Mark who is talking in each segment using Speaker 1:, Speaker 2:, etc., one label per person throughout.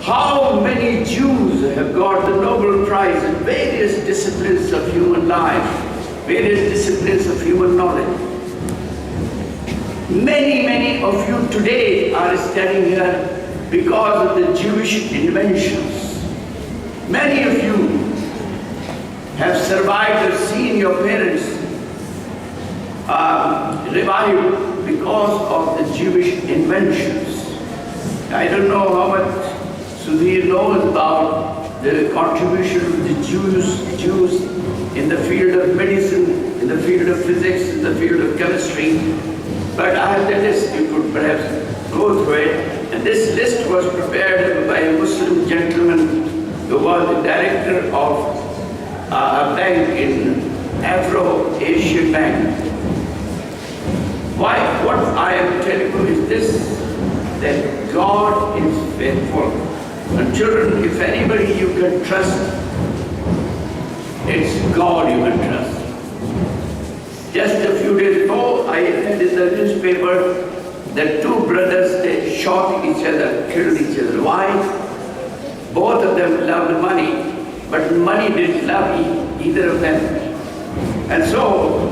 Speaker 1: How many Jews have got the Nobel Prize in various disciplines of human life, various disciplines of human knowledge. Many of you today are standing here because of the Jewish inventions. Many of you have survived or seen your parents revived because of the Jewish inventions. I don't know how much Sudhir knows about the contribution of the Jews in the field of medicine, in the field of physics, in the field of chemistry. But I have the list, you could perhaps go through it. And this list was prepared by a Muslim gentleman who was the director of a bank in Afro-Asian Bank. What I am telling you is this, that God is faithful. And children, if anybody you can trust, it's God you can trust. Just a few days ago, I read in the newspaper that two brothers, they shot each other, killed each other. Why? Both of them loved money, but money didn't love either of them. And so,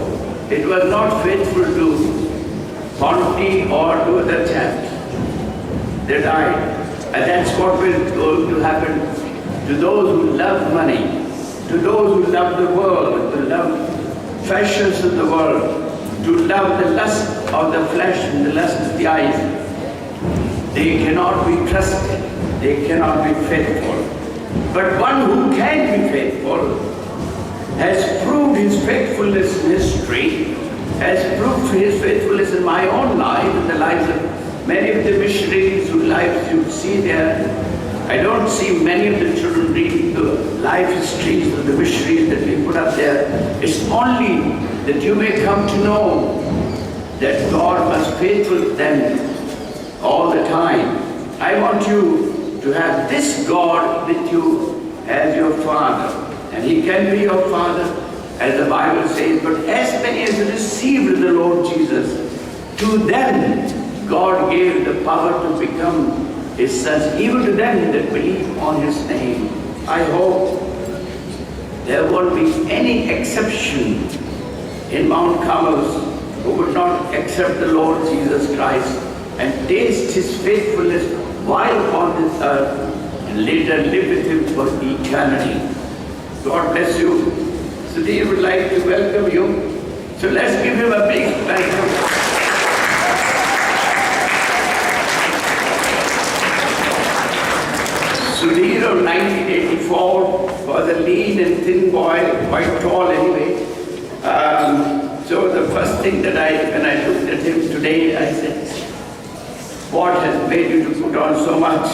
Speaker 1: it was not faithful to Ponty or to other chaps. They died. And that's what will going to happen to those who love money, to those who love the world, to love fashions of the world, to love the lust of the flesh and the lust of the eyes. They cannot be trusted. They cannot be faithful. But one who can be faithful has proved his faithfulness in history, has proved his faithfulness in my own life, in the lives of many of the missionaries whose lives you see there. I don't see many of the children reading the life histories of the missionaries that we put up there. It's only that you may come to know that God was faithful to them all the time. I want you to have this God with you as your Father. And He can be your Father, as the Bible says, but as many as received the Lord Jesus, to them God gave the power to become His sons, even to them that believe on His name. I hope there won't be any exception in Mount Carmel who would not accept the Lord Jesus Christ and taste His faithfulness while on this earth and later live with Him for eternity. God bless you. Sudhir would like to welcome you. So let's give him a big welcome. Sudhir of 1984 was a lean and thin boy, quite tall anyway. So the first thing that when I looked at him today, I said, what has made you to put on so much?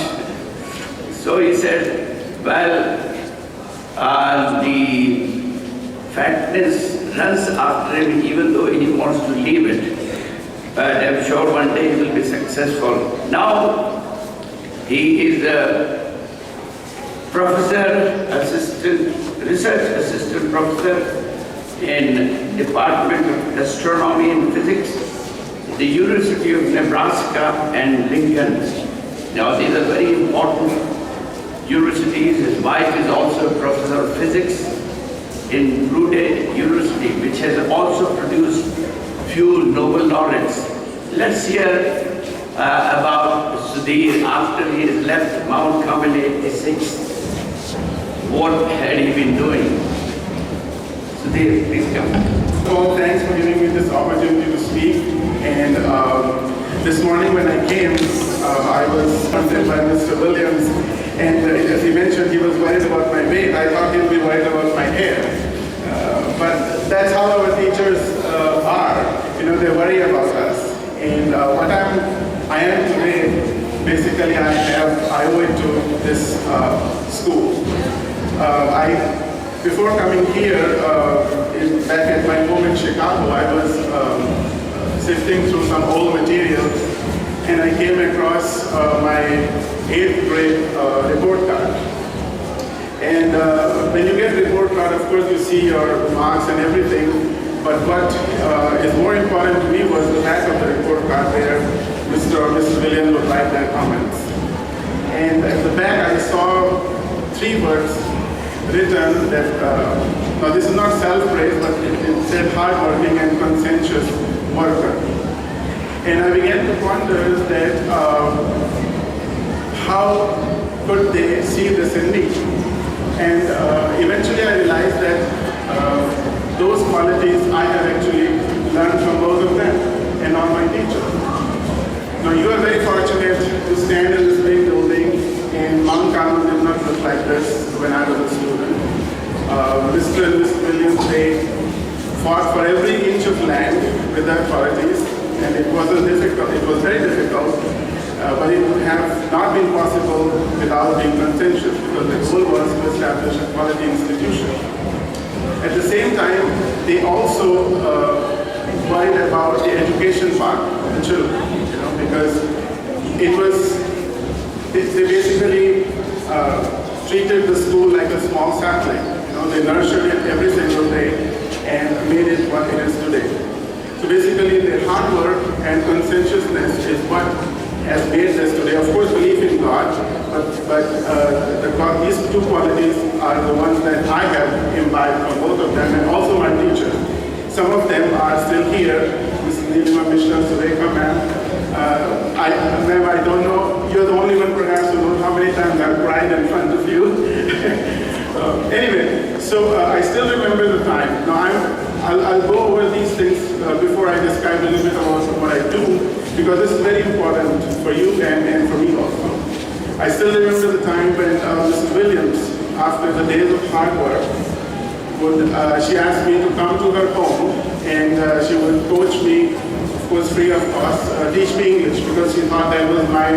Speaker 1: So he said, well, the fatness runs after him even though he wants to leave it. But I'm sure one day he will be successful. Now, he is a professor, research assistant professor in Department of Astronomy and Physics at the University of Nebraska and Lincoln. Now these are very important universities. His wife is also a professor of physics in Blue Day University, which has also produced few Nobel laureates. Let's hear about Sudhir after he has left Mount Carmel 86. What had he been doing? Sudhir, please come.
Speaker 2: So thanks for giving me this opportunity to speak. And this morning when I came, I was consulted by Mr. Williams. And as he mentioned, he was worried about my weight. I thought he would be worried about my hair. But that's how our teachers are. You know, they worry about us. And what I am today, basically I owe it to this school. Before coming here, back at my home in Chicago, I was sifting through some old material, and I came across my 8th grade report card. And when you get a report card, of course you see your marks and everything, but what is more important to me was the back of the report card where Mr. or Mrs. Williams would write their comments. And at the back I saw 3 words written that, now this is not self-praise, but it said hardworking and conscientious worker. And I began to wonder that how could they see this in me? And eventually I realized that those qualities I have actually learned from both of them and all my teachers. Now you are very fortunate to stand in this big building, and Mount Carmel did not look like this when I was a student. Mr. and Mrs. Williams, they fought for every inch of land with the authorities, and it wasn't difficult. It was very difficult, but it would have not been possible without being contentious, because the goal was to establish a quality institution. At the same time, they also worried about the education part of the children, because they basically treated the school like a small sapling. They nurtured it every single day and made it what it is today. So basically, their hard work and conscientiousness is what has made this today. Of course, belief in God, but these 2 qualities are the ones that I have imbibed from both of them, and also my teachers. Some of them are still here. Mrs. Nilima Mishra, Sureka ma'am. Ma'am, I don't know. You're the only one perhaps who knows how many times I've cried in front of you. Anyway, so I still remember the time. Now I'll go over these things before I describe a little bit about what I do, because this is very important for you and for me also. I still remember the time when Mrs. Williams, after the days of hard work, she asked me to come to her home, and she would coach me, of course free of cost, teach me English, because she thought that was my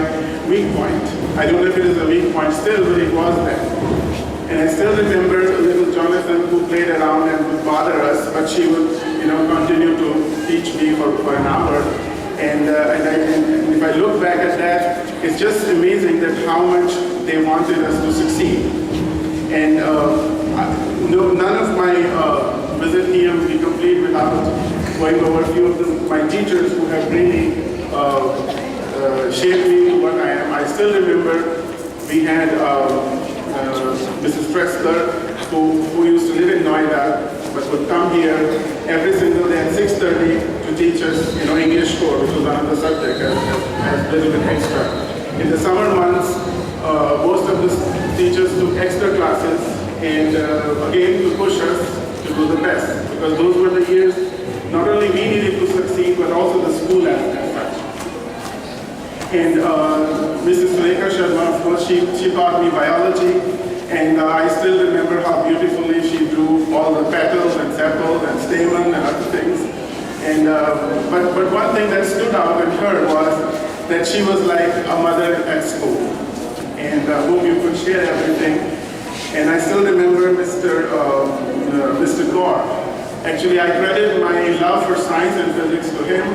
Speaker 2: weak point. I don't know if it is a weak point still, but it was then. And I still remember little Jonathan who played around and would bother us, but she would, continue to teach me for an hour. And if I look back at that, it's just amazing that how much they wanted us to succeed. And none of my visit here will be complete without going over a few of my teachers who have really shaped me to what I am. I still remember we had Mrs. Pressler, who used to live in Noida, but would come here every single day at 6:30 to teach us, English core, which was another subject, as a little bit extra. In the summer months, most of the teachers took extra classes, and again to push us to do the best, because those were the years not only we needed to succeed, but also the school as such. And Mrs. Sureka Sharma, of course, she taught me biology, and I still remember how beautifully she drew all the petals and sepals and stamen and other things. And but one thing that stood out in her was that she was like a mother at school, and whom you could share everything. And I still remember Mr. Gore. Actually, I credit my love for science and physics to him.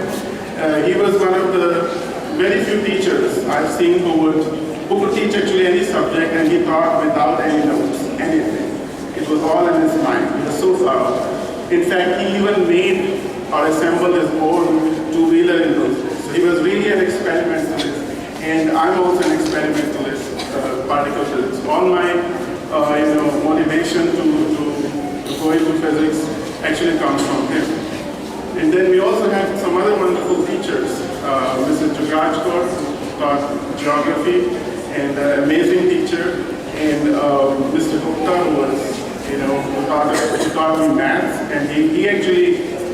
Speaker 2: He was one of the very few teachers I've seen who could teach actually any subject, and he taught without any notes, anything. It was all in his mind. He was so thorough. In fact, he even made or assembled his own two-wheeler in those days. So he was really an experimentalist, and I'm also an experimentalist, particle physics. All my motivation to go into physics actually comes from him. And then we also have some other wonderful teachers. Mrs. Jugajkar, who taught geography, and an amazing teacher, and Mr. Gupta, who taught me math, and he actually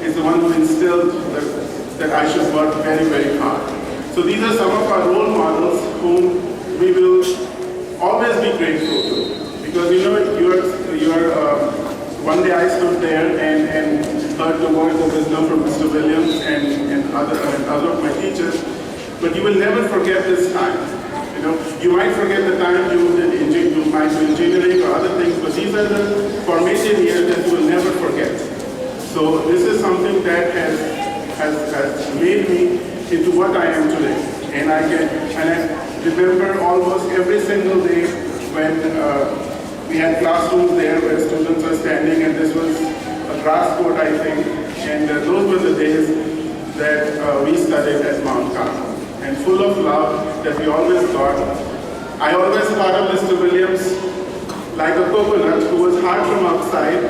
Speaker 2: is the one who instilled that I should work very, very hard. So these are some of our role models whom we will always be grateful to, because one day I stood there and heard the words of wisdom from Mr. Williams and other of my teachers, but you will never forget this time. You might forget the time you might do engineering or other things, but these are the formative years that you will never forget. So this is something that has made me into what I am today. And I remember almost every single day when we had classrooms there where students were standing, and this was a grass court, I think, and those were the days that we studied at Mount Carmel, and full of love that we always got I always thought of Mr. Williams like a coconut who was hard from outside,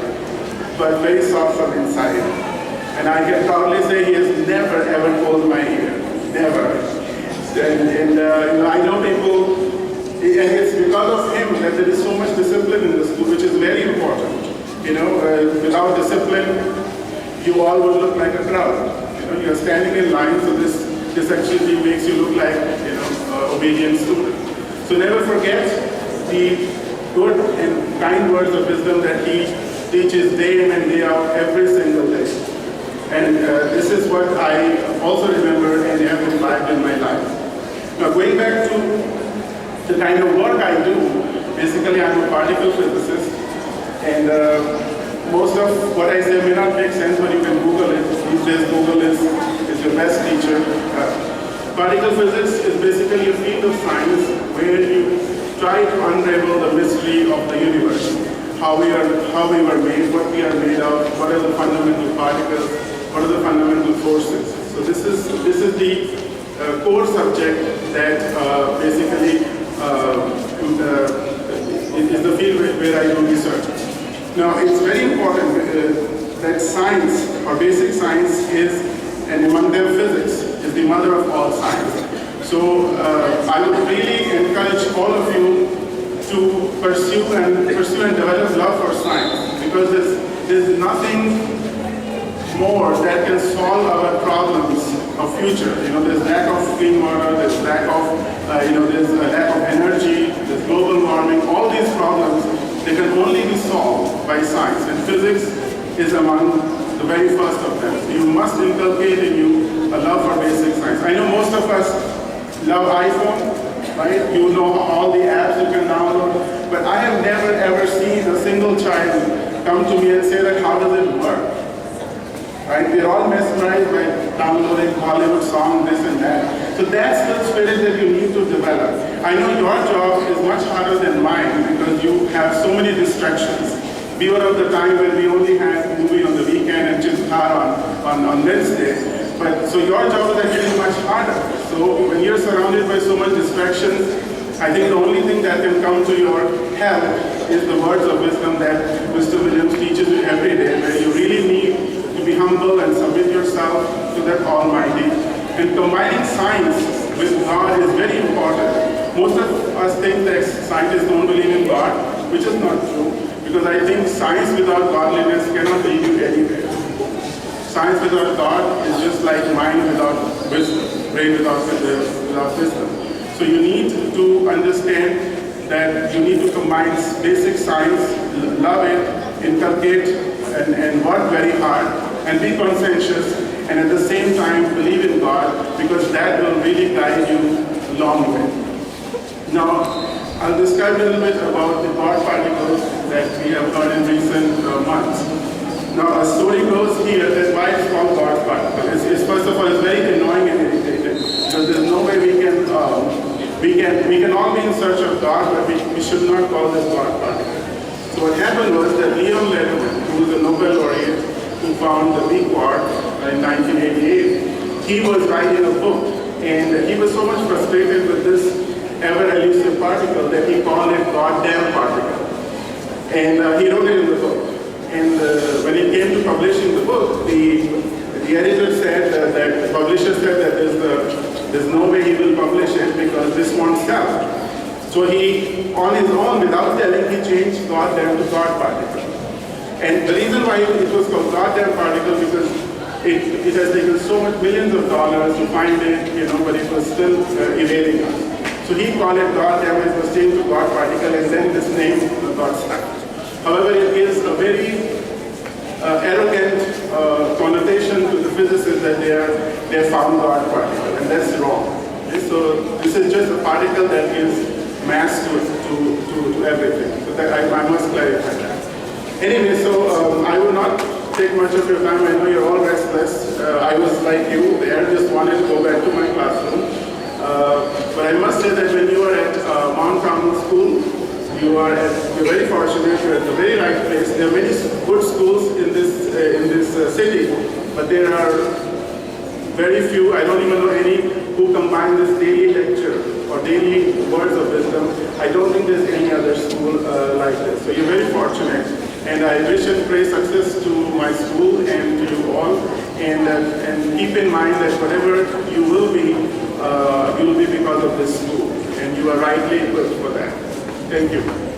Speaker 2: but very soft from inside. And I can proudly say he has never ever pulled my ear, never. And I know people, and it's because of him that there is so much discipline in the school, which is very important. Without discipline, you all would look like a crowd. You're standing in line, so this actually makes you look like, obedient student. So never forget the good and kind words of wisdom that he teaches day in and day out every single day. And this is what I also remember and have imbibed in my life. Now going back to the kind of work I do, basically I'm a particle physicist, and most of what I say may not make sense, but you can Google it. These days Google is your best teacher. Particle physics is basically a field of science where you try to unravel the mystery of the universe. How we were made, what we are made of, what are the fundamental particles, what are the fundamental forces. So this is the core subject that basically is the field where I do research. Now it's very important that science, or basic science, is, and among them physics, is the mother of all science. So I would really encourage all of you to pursue and develop love for science, because there's nothing more that can solve our problems of future. There's lack of clean water, there's lack of there's a lack of energy, there's global warming. All these problems, they can only be solved by science, and physics is among the very first of them. So you must inculcate in you a love for basic science. I know most of us love iPhone, right? You know all the apps you can download, but I have never ever seen a single child come to me and say that, how does it work? Right? We're all mesmerized by downloading Hollywood songs, this and that. So that's the spirit that you need to develop. I know your job is much harder than mine because you have so many distractions. We were of the time when we only had movie on the weekend and Chittar on Wednesday. But so your job is actually much harder. So when you're surrounded by so much distractions, I think the only thing that can come to your help is the words of wisdom that Mr. Williams teaches you every day, where you really need to be humble and submit yourself to that Almighty. And combining science with God is very important. Most of us think that scientists don't believe in God, which is not true, because I think science without godliness cannot lead you anywhere. Science without God is just like mind without wisdom, brain without wisdom. So you need to understand that you need to combine basic science, love it, inculcate, and work very hard, and be conscientious, and at the same time believe in God, because that will really guide you a long way. Now, I'll describe a little bit about the God particles that we have heard in recent months. Now, a story goes here that why it's called God particle. It's first of all, it's very annoying and irritating, because there's no way we can all be in search of God, but we should not call this God particle. So what happened was that Leon Lederman, who was a Nobel laureate who found the weak quark in 1988, he was writing a book, and he was so much frustrated with this ever-elusive particle that he called it goddamn particle. And he wrote it in the book. And when it came to publishing the book, the editor said that the publisher said that there's no way he will publish it because this won't sell. So he, on his own, without telling, he changed goddamn to God particle. And the reason why it was called goddamn particle, because it has taken so much millions of dollars to find it, but it was still evading us. So he called it goddamn, it was changed to God particle, and then this name got stuck. However, it gives a very arrogant connotation to the physicists that they found God particle, and that's wrong. Okay? So this is just a particle that gives mass to everything. So that I must clarify that. Anyway, so I will not take much of your time. I know you're all restless. I was like you there, just wanted to go back to my classroom. But I must say that when you are at Mount Carmel School, you're very fortunate. You're at the very right place. There are many good schools in this city, but there are very few. I don't even know any who combine this daily lecture or daily words of wisdom like this. So you're very fortunate. And I wish and pray success to my school and to you all. And keep in mind that whatever you will be because of this school. And you are rightly equipped for that. Thank you.